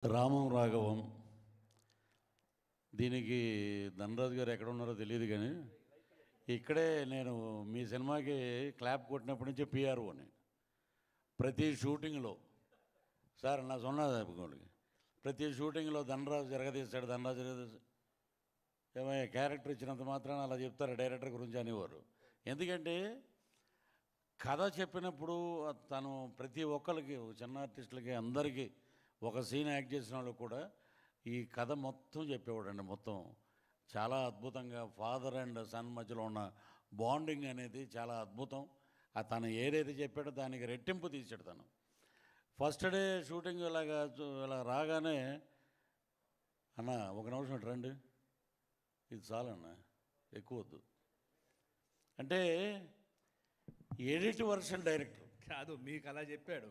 రామం రాఘవం. దీనికి ధనరాజు గారు ఎక్కడ ఉన్నారో తెలియదు, కానీ ఇక్కడే నేను మీ సినిమాకి క్లాప్ కొట్టినప్పటి నుంచి పిఆర్ఓని ప్రతి షూటింగ్లో సార్ నా సొన్నది ప్రతి షూటింగ్లో ధనరాజు జరగదీస్తాడు, ధనరాజు జరగదీస్తాడు. ఏమయ్యా క్యారెక్టర్ ఇచ్చినంత మాత్రాన అలా చెప్తారు డైరెక్టర్ గురించి అనేవారు. ఎందుకంటే కథ చెప్పినప్పుడు తను ప్రతి ఒక్కరికి, చిన్న ఆర్టిస్టులకి, అందరికీ ఒక సీన్ యాక్ట్ చేసిన వాళ్ళు కూడా ఈ కథ మొత్తం చెప్పేవాడండి. మొత్తం చాలా అద్భుతంగా ఫాదర్ అండ్ సన్ మధ్యలో ఉన్న బాండింగ్ అనేది చాలా అద్భుతం. తను ఏదైతే చెప్పాడో దానికి రెట్టింపు తీసాడు తను. ఫస్ట్ డే షూటింగ్ ఇలా రాగానే, అన్న ఒక నిమిషం రండి, ఇది చాలన్న, ఎక్కువ వద్దు అంటే ఎడిట్ వర్షన్ డైరెక్టర్ కాదు, మీకు అలా చెప్పాడు,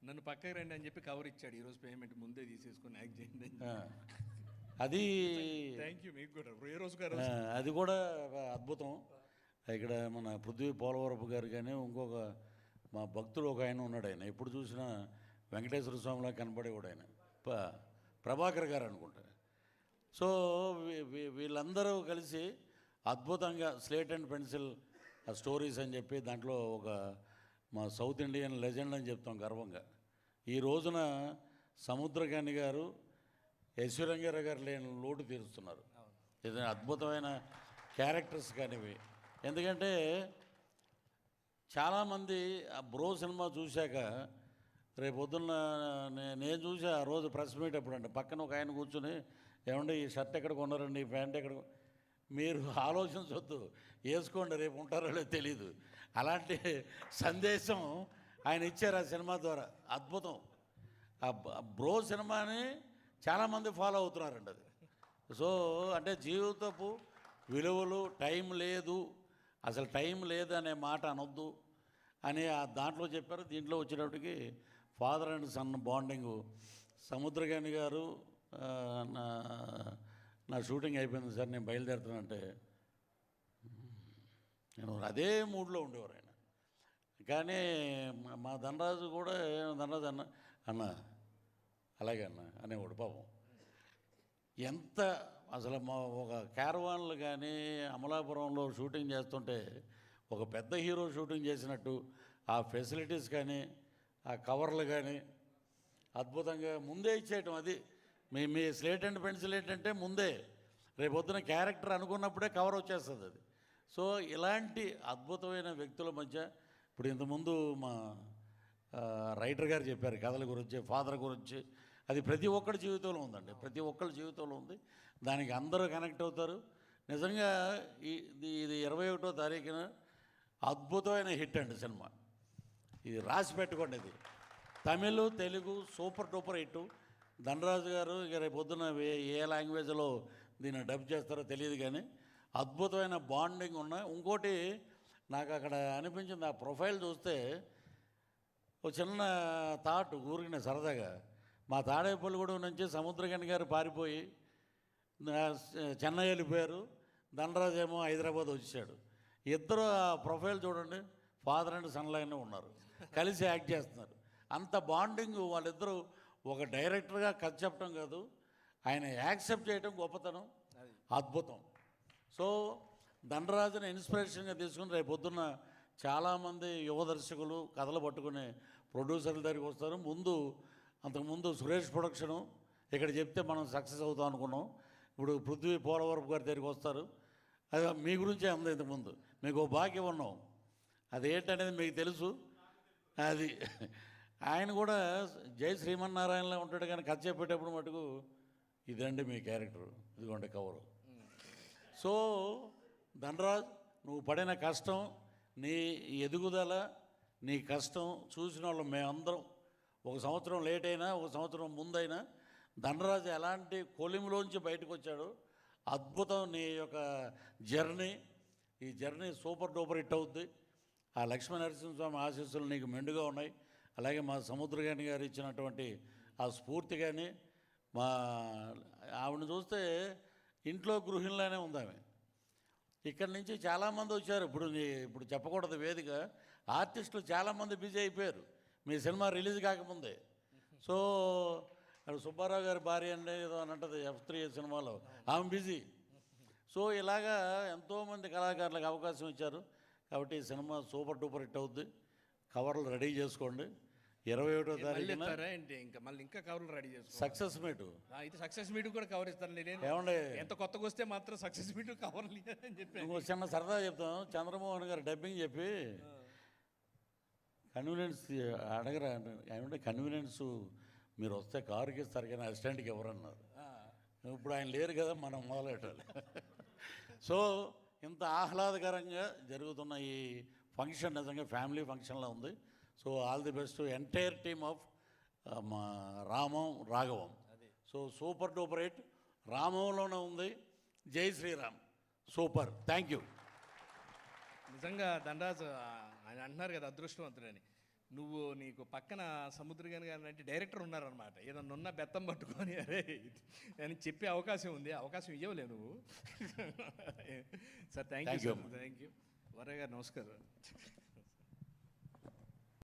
నన్ను పక్కకి రండి అని చెప్పి కవర్ ఇచ్చాడు. ఈరోజు పేమెంట్ ముందే తీసేసుకుని యాక్ట్ చేయండి. అది థ్యాంక్ యూ మీకు కూడా. ఏ రోజు గారు అది కూడా అద్భుతం. ఇక్కడ మన పృథ్వీ పోలవరపు గారు కానీ ఇంకొక మా భక్తుడు ఒక ఆయన ఉన్నాడు. ఆయన ఎప్పుడు చూసినా వెంకటేశ్వర స్వామిలా కనపడేవాడు ఆయన, ప్రభాకర్ గారు అనుకుంటా. సో వీళ్ళందరూ కలిసి అద్భుతంగా స్లేట్ అండ్ పెన్సిల్ స్టోరీస్ అని చెప్పి దాంట్లో ఒక మా సౌత్ ఇండియన్ లెజెండ్ అని చెప్తాం గర్వంగా. ఈ రోజున సముద్రకాని గారు, యశ్వరంగారావు గారు లేని లోటు తీరుస్తున్నారు. ఇది అద్భుతమైన క్యారెక్టర్స్ కానివి. ఎందుకంటే చాలామంది ఆ బ్రో సినిమా చూశాక రేపొద్దున్న నేను చూసి ఆ రోజు ప్రెస్ మీట్ అప్పుడు అంటే పక్కన ఒక ఆయన కూర్చొని, ఏమంటే ఈ షర్ట్ ఎక్కడ కొన్నారండి, ఈ ప్యాంట్ ఎక్కడ, మీరు ఆలోచించవద్దు, వేసుకోండి, రేపు ఉంటారో తెలీదు. అలాంటి సందేశం ఆయన ఇచ్చారు ఆ సినిమా ద్వారా. అద్భుతం. ఆ బ్రో సినిమాని చాలామంది ఫాలో అవుతున్నారండి. అది సో అంటే జీవితపు విలువలు, టైం లేదు, అసలు టైం లేదు అనే మాట అనొద్దు అని దాంట్లో చెప్పారు. దీంట్లో వచ్చేటప్పటికి father and son bonding. Samuthirakani గారు నా షూటింగ్ అయిపోయింది సార్, నేను బయలుదేరుతానంటే నేను అదే మూడ్లో ఉండేవారు ఆయన. కానీ మా ధనరాజు కూడా, ధనరాజు అన్న అలాగే అన్న అనేవాడు పాపం. ఎంత అసలు మా ఒక క్యారవాన్లు కానీ అమలాపురంలో షూటింగ్ చేస్తుంటే ఒక పెద్ద హీరో షూటింగ్ చేసినట్టు ఆ ఫెసిలిటీస్ కానీ ఆ కవర్లు కానీ అద్భుతంగా ముందే ఇచ్చేయటం. అది మీ స్లేట్ అండ్ పెన్సిల్ ఏంటంటే ముందే రేపొద్దున క్యారెక్టర్ అనుకున్నప్పుడే కవర్ వచ్చేస్తుంది అది. సో ఇలాంటి అద్భుతమైన వ్యక్తుల మధ్య ఇప్పుడు ఇంతకుముందు మా రైటర్ గారు చెప్పారు కథల గురించి, ఫాదర్ గురించి. అది ప్రతి ఒక్కరి జీవితంలో ఉందండి, ప్రతి ఒక్కరి జీవితంలో ఉంది. దానికి అందరూ కనెక్ట్ అవుతారు. నిజంగా ఇది 21వ తారీఖున అద్భుతమైన హిట్ అండి సినిమా. ఇది రాసి పెట్టుకోండి. ఇది Tamil, Telugu super duper hit. Dhanraj గారు ఇక రేపు పొద్దున ఏ లాంగ్వేజ్లో దీన్ని డబ్ చేస్తారో తెలియదు, కానీ అద్భుతమైన బాండింగ్ ఉన్నాయి. ఇంకోటి నాకు అక్కడ అనిపించింది, ఆ ప్రొఫైల్ చూస్తే ఒక చిన్న థాట్ ఊరికిన సరదాగా, మా తాడేపల్లిగూడెం నుంచి సముద్రకాని గారు పారిపోయి చెన్నై వెళ్ళిపోయారు, ధనరాజు ఏమో హైదరాబాద్ వచ్చాడు. ఇద్దరు ఆ ప్రొఫైల్ చూడండి, ఫాదర్ అండ్ సన్ లాగానే ఉన్నారు, కలిసి యాక్ట్ చేస్తున్నారు. అంత బాండింగ్ వాళ్ళిద్దరూ. ఒక డైరెక్టర్గా కథ చెప్పడం కాదు, ఆయన యాక్సెప్ట్ చేయడం గొప్పతనం, అద్భుతం. సో ధనరాజుని ఇన్స్పిరేషన్గా తీసుకుని రేపు పొద్దున్న చాలామంది యువ దర్శకులు కథలు పట్టుకునే ప్రొడ్యూసర్ల దగ్గరికి వస్తారు. అంతకుముందు సురేష్ ప్రొడక్షను ఇక్కడ చెప్తే మనం సక్సెస్ అవుతాం అనుకున్నాం. ఇప్పుడు పృథ్వీ పోలవరపు గారి దగ్గరికి వస్తారు. అది మీ గురించే ఉంది. ఇంతకుముందు మీకు భాగ్యం ఉన్నాం, అదేంటనేది మీకు తెలుసు. అది ఆయన కూడా జై శ్రీమన్నారాయణలో ఉంటాడు, కానీ కథ చెప్పేటప్పుడు మటుకు ఇదండి మీ క్యారెక్టర్, ఇదిగోండి కవరు. సో ధనరాజ్, నువ్వు పడిన కష్టం, నీ ఎదుగుదల, నీ కష్టం చూసిన వాళ్ళు మేమందరం, ఒక సంవత్సరం లేట్ అయినా ఒక సంవత్సరం ముందైనా ధనరాజు ఎలాంటి కొలిమిలోంచి బయటకు వచ్చాడు. అద్భుతం నీ యొక్క జర్నీ. ఈ జర్నీ సూపర్ డూపర్ హిట్ అవుద్ది. ఆ లక్ష్మీ నరసింహస్వామి ఆశీస్సులు నీకు మెండుగా ఉన్నాయి. అలాగే మా సముద్రకాని గారు ఇచ్చినటువంటి ఆ స్ఫూర్తి కానీ, మా ఆవిడని చూస్తే ఇంట్లో గృహిణిలానే ఉంది ఆమె. ఇక్కడి నుంచి చాలామంది వచ్చారు. ఇప్పుడు చెప్పకూడదు వేదిక, ఆర్టిస్టులు చాలామంది బిజీ అయిపోయారు మీ సినిమా రిలీజ్ కాకముందే. సో అక్కడ సుబ్బారావు గారి భార్య అండి ఏదో అని అంటది F3 సినిమాలో, ఆమె బిజీ. సో ఇలాగా ఎంతోమంది కళాకారులకు అవకాశం ఇచ్చారు. కాబట్టి ఈ సినిమా సూపర్ డూపర్ హిట్ అవుద్ది. కవర్లు రెడీ చేసుకోండి. 21వ మళ్ళీ తారీఖున ఇస్తారా ఏంటి? ఇంకా మళ్ళీ ఇంకా కవర్లు రెడీ చేసుకో. Success meet. అయితే సక్సెస్ మీట్ కూడా కవర్ ఇస్తాను నేను. ఏమండి, ఎంత కొత్తగా వస్తే మాత్రం సక్సెస్ మీట్ కవర్లు అని చెప్పి ఇంకో చిన్న సరదా చెప్తాం. చంద్రమోహన్ గారు డబ్బింగ్ చెప్పి కన్వీనియన్స్ అడగరా ఏమంటే కన్వీనియన్స్ మీరు వస్తే కారుకి ఇస్తారు కానీ అసిస్టెంట్కి ఎవరన్నారు. ఇప్పుడు ఆయన లేరు కదా, మనం మొదలెట్టాలి. సో ఇంత ఆహ్లాదకరంగా జరుగుతున్న ఈ ఫంక్షన్ నిజంగా ఫ్యామిలీ ఫంక్షన్లా ఉంది. So all the best entire team of మా రామం రాఘవం. సో సూపర్ డూపర్ హిట్ రామంలోనే ఉంది. జై శ్రీరామ్. సూపర్. Thank you. నిజంగా ధనరాజు ఆయన అంటున్నారు కదా అదృష్టవంతుడని. నువ్వు నీకు పక్కన సముద్రగాని గారు అంటే డైరెక్టర్ ఉన్నారనమాట. ఏదన్నా ఉన్న బెత్తం పట్టుకొని అరే అని చెప్పే అవకాశం ఉంది. అవకాశం ఇవ్వలేవు నువ్వు. Sir thank you. Thank you. Varayya గారు నమస్కారం.